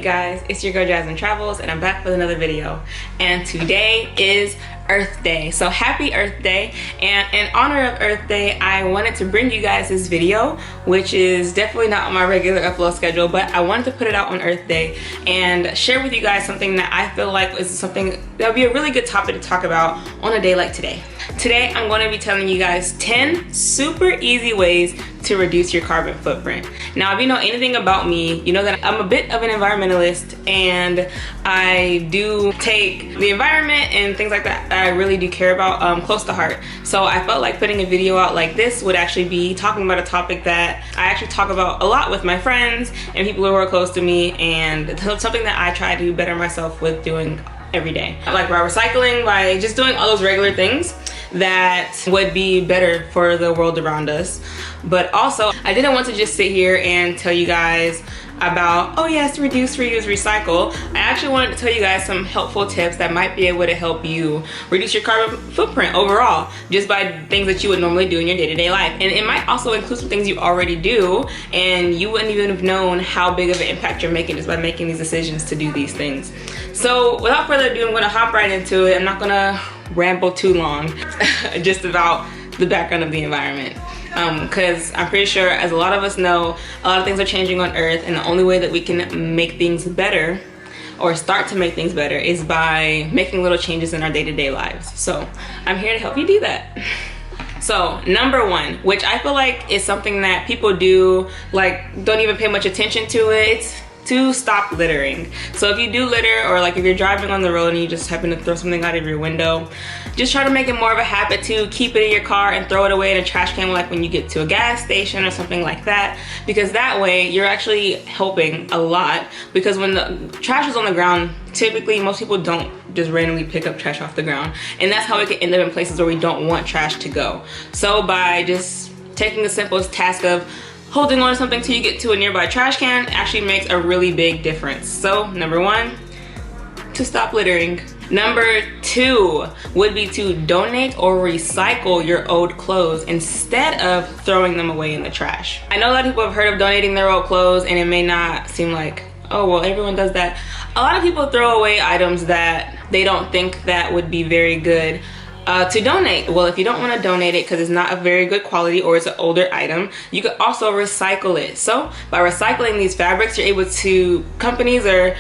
guys, it's your girl Jasmine Travels and I'm back with another video, and today is Earth Day. So happy Earth Day, and in honor of Earth Day I wanted to bring you guys this video, which is definitely not on my regular upload schedule, but I wanted to put it out on Earth Day and share with you guys something that I feel like is something that would be a really good topic to talk about on a day like today. Today I'm going to be telling you guys 10 super easy ways to reduce your carbon footprint. Now if you know anything about me, you know that I'm a bit of an environmentalist and I do take the environment and things like that I really do care about close to heart. So I felt like putting a video out like this would actually be talking about a topic that I actually talk about a lot with my friends and people who are close to me, and something that I try to better myself with doing every day. Like by recycling, by just doing all those regular things that would be better for the world around us. But also, I didn't want to just sit here and tell you guys about, oh yes, reduce, reuse, recycle. I actually wanted to tell you guys some helpful tips that might be able to help you reduce your carbon footprint overall, just by things that you would normally do in your day-to-day life. And it might also include some things you already do and you wouldn't even have known how big of an impact you're making just by making these decisions to do these things. So without further ado, I'm gonna hop right into it. I'm not gonna ramble too long just about the background of the environment. Because I'm pretty sure, as a lot of us know, a lot of things are changing on Earth, and the only way that we can make things better or start to make things better is by making little changes in our day-to-day lives. So I'm here to help you do that. So number one, which I feel like is something that people do, like don't even pay much attention to it, to stop littering. So if you do litter, or like if you're driving on the road and you just happen to throw something out of your window, just try to make it more of a habit to keep it in your car and throw it away in a trash can, like when you get to a gas station or something like that, because that way you're actually helping a lot. Because when the trash is on the ground, typically most people don't just randomly pick up trash off the ground, and that's how we can end up in places where we don't want trash to go. So by just taking the simplest task of holding on to something till you get to a nearby trash can actually makes a really big difference. So number one, to stop littering. Number two would be to donate or recycle your old clothes instead of throwing them away in the trash. I know a lot of people have heard of donating their old clothes, and it may not seem like, oh well, everyone does that. A lot of people throw away items that they don't think that would be very good to donate. Well, if you don't want to donate it because it's not a very good quality or it's an older item, you could also recycle it. So by recycling these fabrics, you're able to, companies or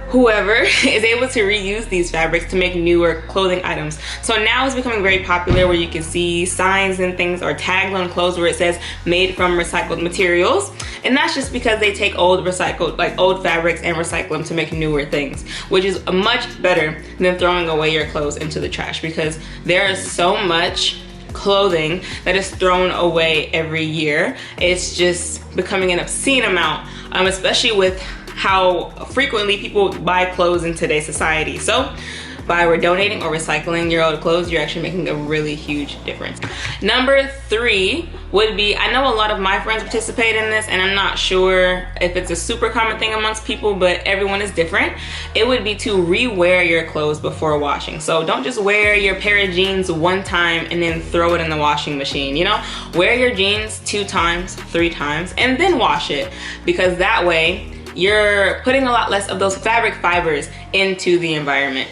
whoever is able to reuse these fabrics to make newer clothing items. So now it's becoming very popular where you can see signs and things or tags on clothes where it says made from recycled materials, and that's just because they take old recycled, like old fabrics, and recycle them to make newer things, which is much better than throwing away your clothes into the trash, because there is so much clothing that is thrown away every year. It's just becoming an obscene amount, especially with how frequently people buy clothes in today's society. So by donating or recycling your old clothes, you're actually making a really huge difference. Number three would be, I know a lot of my friends participate in this, and I'm not sure if it's a super common thing amongst people, but everyone is different. It would be to re-wear your clothes before washing. So don't just wear your pair of jeans one time and then throw it in the washing machine, you know? Wear your jeans 2 times, 3 times, and then wash it, because that way you're putting a lot less of those fabric fibers into the environment.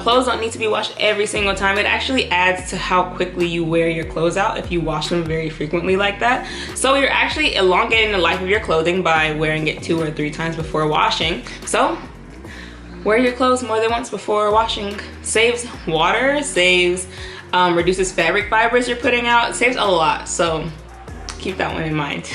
Clothes don't need to be washed every single time. It actually adds to how quickly you wear your clothes out if you wash them very frequently like that. So you're actually elongating the life of your clothing by wearing it 2 or 3 times before washing. So wear your clothes more than once before washing. Saves water, saves, reduces fabric fibers you're putting out, saves a lot. So keep that one in mind.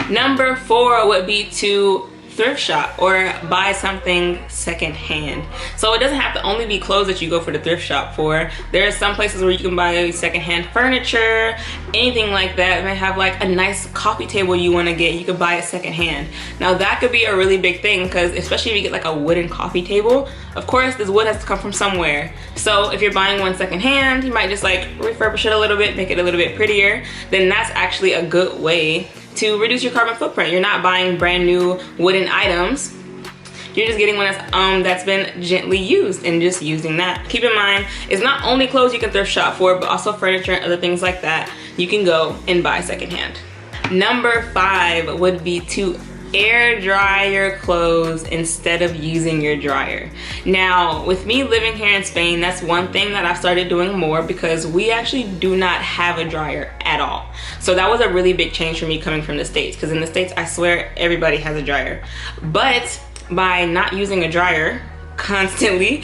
Number 4 would be to thrift shop or buy something secondhand. So it doesn't have to only be clothes that you go for the thrift shop for. There are some places where you can buy secondhand furniture, anything like that. It may have like a nice coffee table you want to get, you could buy it secondhand. Now that could be a really big thing, because especially if you get like a wooden coffee table, of course this wood has to come from somewhere. So if you're buying one secondhand, you might just like refurbish it a little bit, make it a little bit prettier. Then that's actually a good way to reduce your carbon footprint. You're not buying brand new wooden items. You're just getting one that's been gently used and just using that. Keep in mind, it's not only clothes you can thrift shop for, but also furniture and other things like that you can go and buy secondhand. Number 5 would be to air dry your clothes instead of using your dryer. Now, with me living here in Spain, that's one thing that I've started doing more because we actually do not have a dryer at all. So that was a really big change for me coming from the States, because in the States, I swear everybody has a dryer. But by not using a dryer constantly,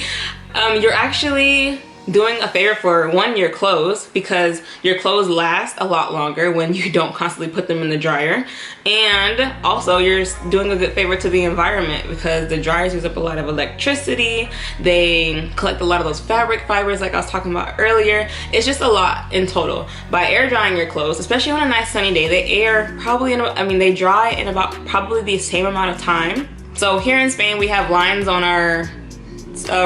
you're actually doing a favor for, one, your clothes, because your clothes last a lot longer when you don't constantly put them in the dryer. And also you're doing a good favor to the environment, because the dryers use up a lot of electricity. They collect a lot of those fabric fibers like I was talking about earlier. It's just a lot in total. By air drying your clothes, especially on a nice sunny day, they dry in about probably the same amount of time. So here in Spain, we have lines on our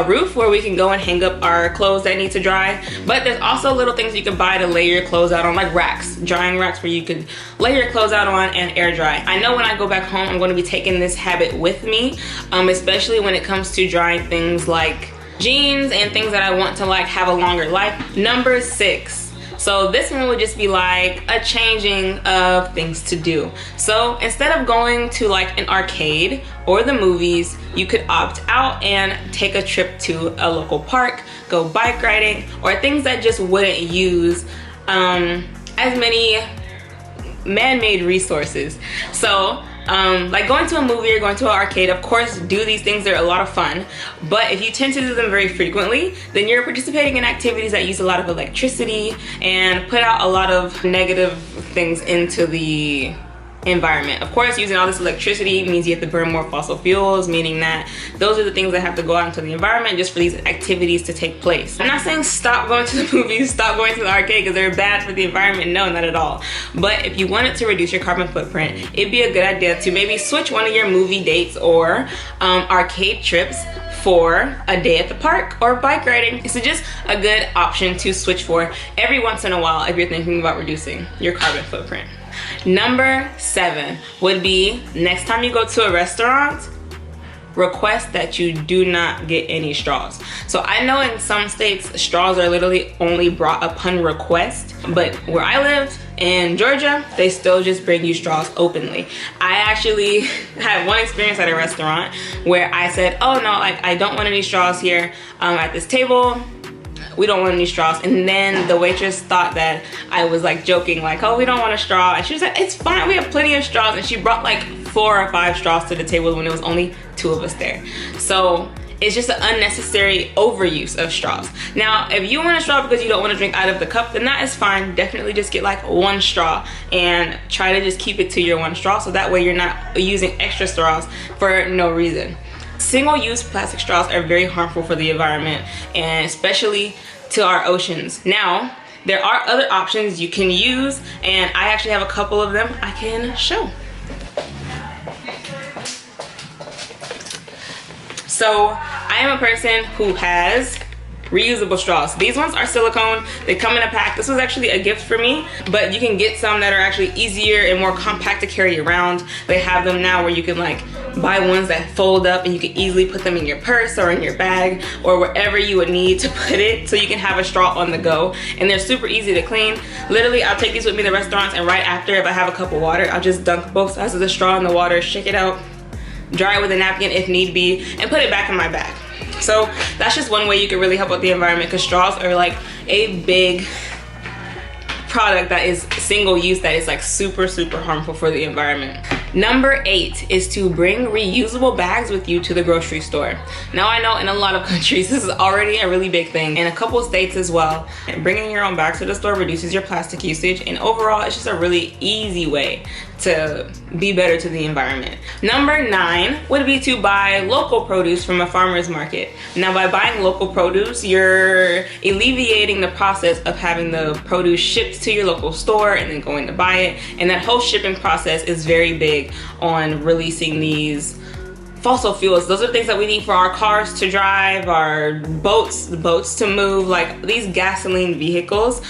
roof where we can go and hang up our clothes that need to dry, but there's also little things you can buy to lay your clothes out on, like racks, drying racks where you can lay your clothes out on and air dry. I know when I go back home, I'm going to be taking this habit with me, especially when it comes to drying things like jeans and things that I want to like have a longer life. Number 6. So this one would just be like a changing of things to do. So instead of going to like an arcade or the movies, you could opt out and take a trip to a local park, go bike riding, or things that just wouldn't use as many man-made resources. So like going to a movie or going to an arcade, of course, do these things. They're a lot of fun. But if you tend to do them very frequently, then you're participating in activities that use a lot of electricity and put out a lot of negative things into the environment. Of course, using all this electricity means you have to burn more fossil fuels, meaning that those are the things that have to go out into the environment just for these activities to take place. I'm not saying stop going to the movies, stop going to the arcade, because they're bad for the environment. No, not at all. But if you wanted to reduce your carbon footprint, it'd be a good idea to maybe switch one of your movie dates or arcade trips for a day at the park or bike riding. It's just a good option to switch for every once in a while if you're thinking about reducing your carbon footprint. Number 7 would be, next time you go to a restaurant, request that you do not get any straws. So I know in some states straws are literally only brought upon request, but where I live in Georgia, they still just bring you straws openly. I actually had one experience at a restaurant where I said, oh no, like I don't want any straws here at this table. We don't want any straws. And then the waitress thought that I was like joking, like, oh, we don't want a straw. And she was like, it's fine, we have plenty of straws. And she brought like 4 or 5 straws to the table when there was only 2 of us there. So it's just an unnecessary overuse of straws. Now, if you want a straw because you don't want to drink out of the cup, then that is fine. Definitely just get like 1 straw and try to just keep it to your 1 straw, so that way you're not using extra straws for no reason. Single-use plastic straws are very harmful for the environment, and especially to our oceans. Now, there are other options you can use, and I actually have a couple of them I can show. So I am a person who has reusable straws. These ones are silicone. They come in a pack. This was actually a gift for me, but you can get some that are actually easier and more compact to carry around. They have them now where you can like buy ones that fold up and you can easily put them in your purse or in your bag or wherever you would need to put it, so you can have a straw on the go. And they're super easy to clean. Literally, I'll take these with me to restaurants, and right after, if I have a cup of water, I'll just dunk both sides of the straw in the water, shake it out, dry it with a napkin if need be, and put it back in my bag. So that's just one way you can really help out the environment, because straws are like a big product that is single use that is like super harmful for the environment. Number 8 is to bring reusable bags with you to the grocery store. Now, I know in a lot of countries this is already a really big thing, in a couple states as well. Bringing your own bag to the store reduces your plastic usage, and overall it's just a really easy way to be better to the environment. Number 9 would be to buy local produce from a farmer's market. Now, by buying local produce, you're alleviating the process of having the produce shipped to your local store and then going to buy it. And that whole shipping process is very big on releasing these fossil fuels. Those are the things that we need for our cars to drive, our boats to move. Like these gasoline vehicles,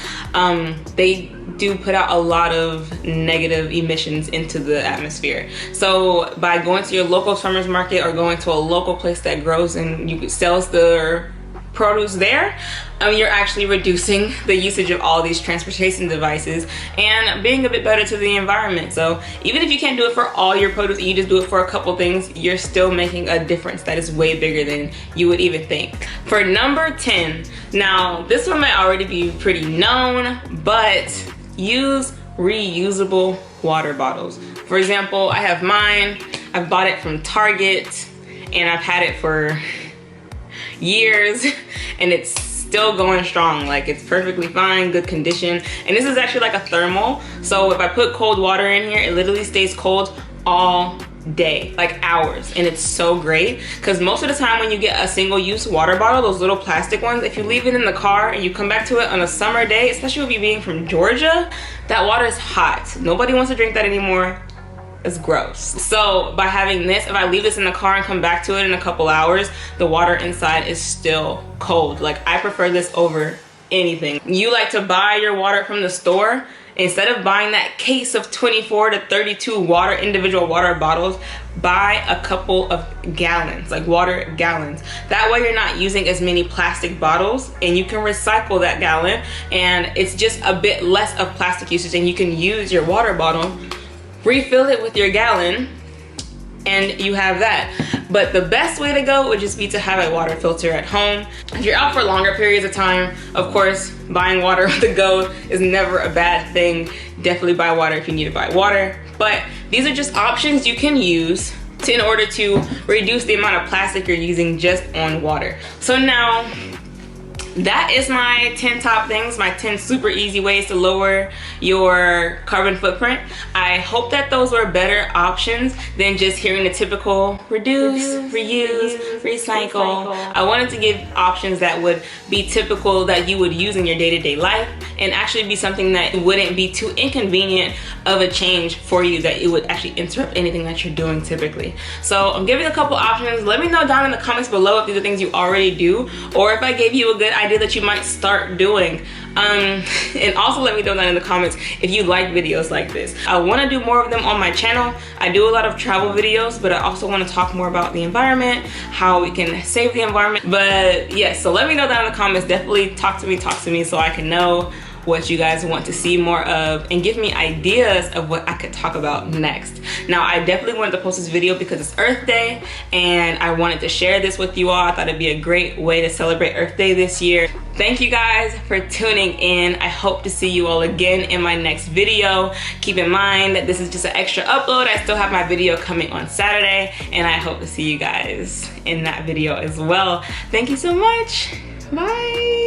they do put out a lot of negative emissions into the atmosphere. So by going to your local farmer's market or going to a local place that grows and sells their produce there, you're actually reducing the usage of all these transportation devices and being a bit better to the environment. So even if you can't do it for all your produce and you just do it for a couple things, you're still making a difference that is way bigger than you would even think. For number 10, now this one might already be pretty known, but use reusable water bottles. For example, I have mine. I've bought it from Target and I've had it for years and it's still going strong. Like, it's perfectly fine, good condition. And this is actually like a thermal, so if I put cold water in here, it literally stays cold all day, like hours. And it's so great because most of the time when you get a single-use water bottle, those little plastic ones, if you leave it in the car and you come back to it on a summer day, especially with you being from Georgia, that water is hot. Nobody wants to drink that anymore. It's gross. So by having this, if I leave this in the car and come back to it in a couple hours, the water inside is still cold. Like, I prefer this over anything. You like to buy your water from the store, instead of buying that case of 24 to 32 individual water bottles, buy a couple of gallons, like water gallons. That way you're not using as many plastic bottles and you can recycle that gallon, and it's just a bit less of plastic usage, and you can use your water bottle, refill it with your gallon, and you have that. But the best way to go would just be to have a water filter at home. If you're out for longer periods of time, of course, buying water on the go is never a bad thing. Definitely buy water if you need to buy water. But these are just options you can use in order to reduce the amount of plastic you're using just on water. So now, that is my 10 top things, my 10 super easy ways to lower your carbon footprint. I hope that those were better options than just hearing the typical reduce, reuse, recycle. I wanted to give options that would be typical, that you would use in your day-to-day life, and actually be something that wouldn't be too inconvenient of a change for you, that it would actually interrupt anything that you're doing typically. So I'm giving a couple options. Let me know down in the comments below if these are things you already do, or if I gave you a good idea that you might start doing. And also let me know down in the comments if you like videos like this. I want to do more of them on my channel. I do a lot of travel videos, but I also want to talk more about the environment, how we can save the environment. But yes, so let me know down in the comments. Definitely talk to me so I can know what you guys want to see more of, and give me ideas of what I could talk about next. Now, I definitely wanted to post this video because it's Earth Day and I wanted to share this with you all. I thought it'd be a great way to celebrate Earth Day this year. Thank you guys for tuning in. I hope to see you all again in my next video. Keep in mind that this is just an extra upload. I still have my video coming on Saturday, and I hope to see you guys in that video as well. Thank you so much. Bye.